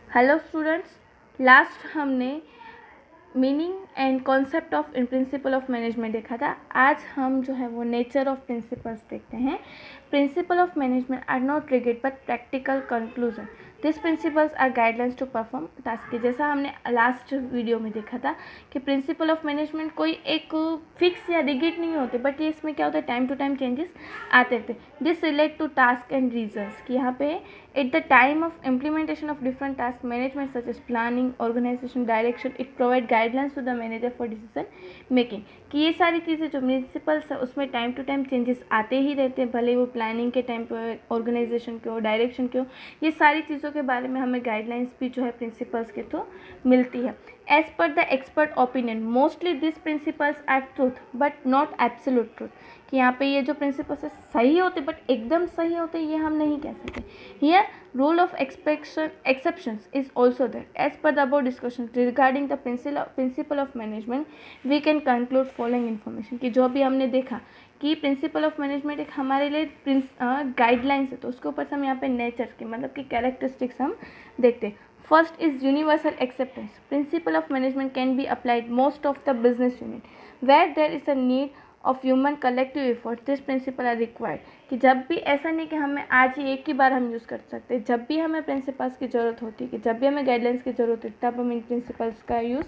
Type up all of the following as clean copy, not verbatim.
Hello students, last हमने meaning and concept of in principle of management देखा था। आज हम जो है वो नेचर ऑफ प्रिंसिपल्स देखते हैं। Principle of management are not rigid but practical conclusion. This principles are guidelines to perform task. जैसा हमने लास्ट वीडियो में देखा था कि प्रिंसिपल ऑफ मैनेजमेंट कोई एक फिक्स या रिगिड नहीं होते, बट ये इसमें क्या होता है, टाइम टू टाइम चेंजेस आते रहते। This relate to task and reasons कि यहाँ पे at the time of implementation of different task management such as planning, organisation, direction, it provide guidelines to the manager for decision making. कि ये सारी चीज़ें जो प्रिंसिपल्स है उसमें टाइम टू टाइम चेंजेस आते ही रहते हैं, भले वो प्लानिंग के टाइम पे, ऑर्गेनाइजेशन के हो, डायरेक्शन के हो। ये सारी चीज़ों के बारे में हमें गाइडलाइंस भी जो है प्रिंसिपल्स के थ्रू मिलती है। As per the expert opinion mostly this principles are truth but not absolute truth. कि यहाँ पे ये जो प्रिंसिपल्स है सही होते बट एकदम सही होते ये हम नहीं कह सकते। Here rule of exceptions is also there. As per the above discussion regarding the principle of management we can conclude following information कि जो भी हमने देखा कि प्रिंसिपल ऑफ मैनेजमेंट एक हमारे लिए गाइडलाइंस है, तो उसके ऊपर से हम यहाँ पे नेचर के मतलब कि कैरेक्टरिस्टिक्स हम देखते हैं। First is universal acceptance. Principle of management can be applied most of the business unit where there is a need of human collective effort. This principle are required. कि जब भी ऐसा नहीं कि हमें आज ही एक ही बार हम यूज़ कर सकते हैं, जब भी हमें प्रिंसिपल्स की ज़रूरत होती है, कि जब भी हमें गाइडलाइंस की ज़रूरत होती है तब हम इन प्रिंसिपल्स का यूज़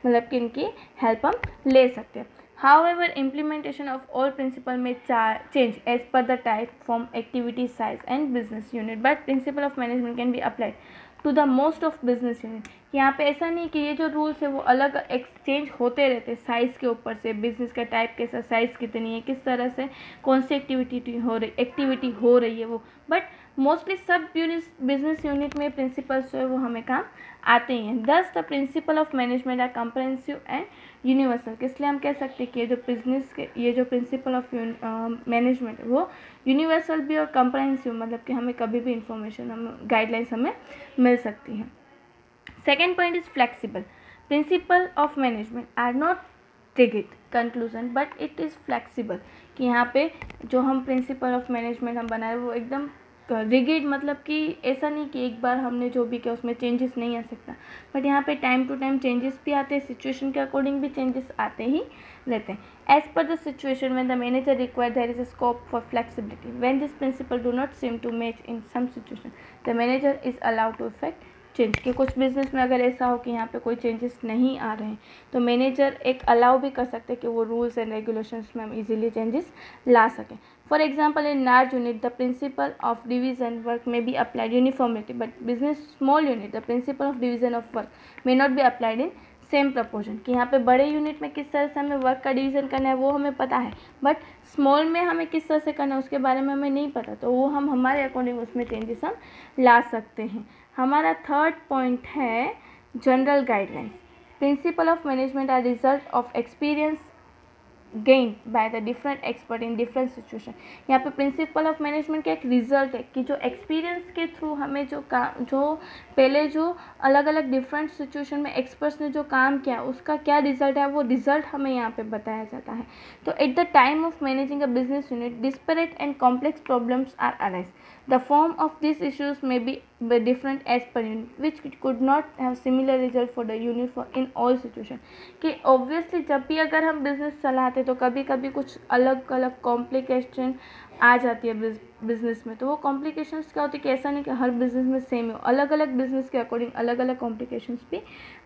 मतलब कि इनकी हेल्प हम ले सकते हैं। However, implementation of all principle may change as per the type, form, activity, size and business unit. But principle of management can be applied to the most of business unit. यहाँ पे ऐसा नहीं कि ये जो रूल्स है वो अलग एक्सचेंज होते रहते साइज़ के ऊपर से, बिजनेस का टाइप कैसा, साइज़ कितनी है, किस तरह से कौन सी एक्टिविटी हो रही है वो, बट मोस्टली सब बिजनेस यूनिट में प्रिंसिपल्स जो है वो हमें काम आते ही हैं। Thus the principle of management are comprehensive and universal. इसलिए हम कह सकते हैं कि ये जो प्रिंसिपल ऑफ मैनेजमेंट है वो यूनिवर्सल भी और कंप्रेहेंसिव, मतलब कि हमें कभी भी इंफॉर्मेशन गाइडलाइंस हमें मिल सकती है। Second point is flexible. Principle of management are not rigid conclusion but it is flexible. कि यहाँ पे जो हम प्रिंसिपल ऑफ मैनेजमेंट हम बनाए वो एकदम रिगिड, मतलब कि ऐसा नहीं कि एक बार हमने जो भी किया उसमें चेंजेस नहीं आ सकता, बट यहाँ पे टाइम टू टाइम चेंजेस भी आते हैं, सिचुएशन के अकॉर्डिंग भी चेंजेस आते ही रहते हैं। As per the situation when the manager require there is a scope for flexibility. When this principle do not seem to match in some situation the manager is allowed to effect change. के कुछ business में अगर ऐसा हो कि यहाँ पे कोई चेंजेस नहीं आ रहे हैं तो मैनेजर एक अलाउ भी कर सकते हैं कि वो रूल्स एंड रेगुलेशंस में हम इजीली चेंजेस ला सकें। For example in large unit the principle of division work may be applied uniformity, but business small unit the principle of division of work may not be applied in same proportion. कि यहाँ पे बड़े unit में किस तरह से हमें work का डिवीज़न करना है वो हमें पता है, बट स्मॉल में हमें किस तरह से करना है उसके बारे में हमें नहीं पता, तो वो हम हमारे अकॉर्डिंग उसमें चेंजेस हम ला सकते हैं। हमारा थर्ड पॉइंट है general guidelines. Principle of management are result of experience gained by the different expert in different situation। यहाँ पे प्रिंसिपल ऑफ मैनेजमेंट का एक रिजल्ट है कि जो एक्सपीरियंस के थ्रू हमें जो पहले जो अलग अलग डिफरेंट सिचुएशन में एक्सपर्ट्स ने जो काम किया उसका क्या रिजल्ट है, वो रिजल्ट हमें यहाँ पे बताया जाता है। तो at the time of managing a business unit disparate and complex problems are arise. The form of these issues may be different as per unit, which could not have similar result for the unit for in all situation। कि obviously जब भी अगर हम business चलाते तो कभी कभी कुछ अलग अलग कॉम्प्लिकेशन आ जाती है बिजनेस में, तो वो कॉम्प्लिकेशंस क्या होती है कि ऐसा नहीं कि हर बिजनेस में सेम हो, अलग अलग बिजनेस के अकॉर्डिंग अलग अलग कॉम्प्लिकेशंस भी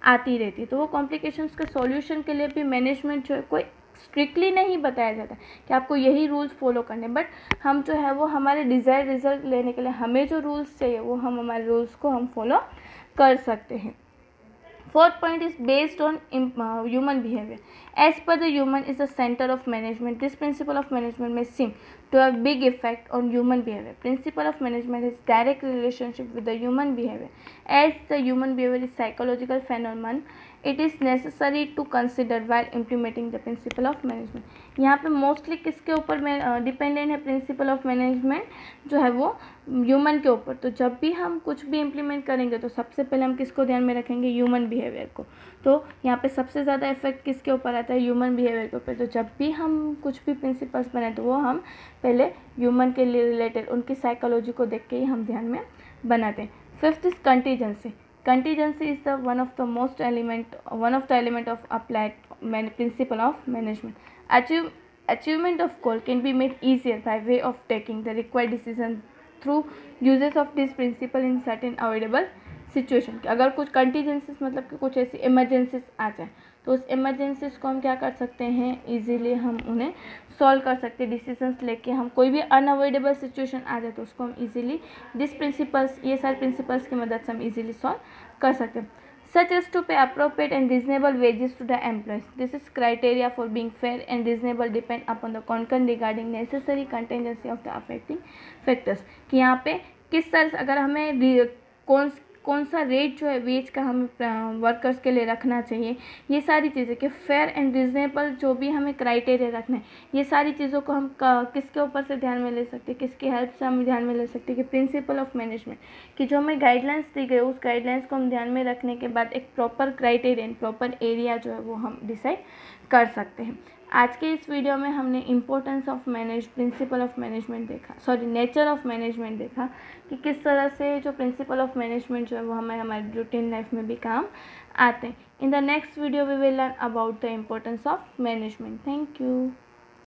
आती रहती है। तो वो कॉम्प्लिकेशंस के सॉल्यूशन के लिए भी मैनेजमेंट जो है कोई स्ट्रिक्टली नहीं बताया जाता कि आपको यही रूल्स फॉलो करने, बट हम जो है वो हमारे डिज़ायर्ड रिजल्ट लेने के लिए हमें जो रूल्स चाहिए वो हम हमारे रूल्स को हम फॉलो कर सकते हैं। Fourth point is based on human behavior. As per the human is the center of management, this principle of management may seem to have big effect on human behavior. Principle of management is direct relationship with the human behavior. As the human behavior is psychological phenomenon, it is necessary to consider while implementing the principle of management। यहाँ पे mostly किसके ऊपर dependent है principal of management जो है वो human के ऊपर। तो जब भी हम कुछ भी इम्प्लीमेंट करेंगे तो सबसे पहले हम किसको ध्यान में रखेंगे, ह्यूमन बिहेवियर को। तो यहाँ पे सबसे ज़्यादा इफेक्ट किसके ऊपर आता है, ह्यूमन बिहेवियर के ऊपर। तो जब भी हम कुछ भी प्रिंसिपल्स बनाए तो वो हम पहले ह्यूमन के लिए रिलेटेड उनकी साइकोलॉजी को देख के ही हम ध्यान में बनाते हैं। Fifth is contingency. Contingency is the one of the element of applied principle of management. Achievement of goal can be made easier by way of taking the required decision through uses of this principle in certain avoidable situation. अगर कुछ contingencies मतलब कि कुछ ऐसी emergencies आ जाए तो उस emergencies को हम क्या कर सकते हैं, इजीली हम उन्हें सॉल्व कर सकते हैं. डिसीजंस लेके हम कोई भी अनअवॉइडेबल सिचुएशन आ जाए तो उसको हम इजीली दिस प्रिंसिपल्स, ये सारे प्रिंसिपल्स की मदद से हम इजीली सॉल्व कर सकते हैं. Such as to pay appropriate and reasonable wages to the employees. This is criteria for being fair and reasonable depend upon the concern regarding necessary contingency of the affecting factors. कि यहाँ पे किस तरह से अगर हमें कौन सा रेट जो है वेज का हमें वर्कर्स के लिए रखना चाहिए, ये सारी चीज़ें कि फेयर एंड रिजनेबल जो भी हमें क्राइटेरिया रखना है, ये सारी चीज़ों को हम किसके ऊपर से ध्यान में ले सकते हैं, किसकी हेल्प से हम ध्यान में ले सकते हैं कि प्रिंसिपल ऑफ मैनेजमेंट की जो हमें गाइडलाइंस दी गई उस गाइडलाइंस को हम ध्यान में रखने के बाद एक प्रॉपर क्राइटेरियन, प्रॉपर एरिया जो है वो हम डिसाइड कर सकते हैं. आज के इस वीडियो में हमने importance of principal of management देखा, नेचर ऑफ मैनेजमेंट देखा कि किस तरह से जो प्रिंसिपल ऑफ मैनेजमेंट जो है वो हमें हमारी रूटीन लाइफ में भी काम आते हैं. In the next video we will learn about the importance of management. Thank you.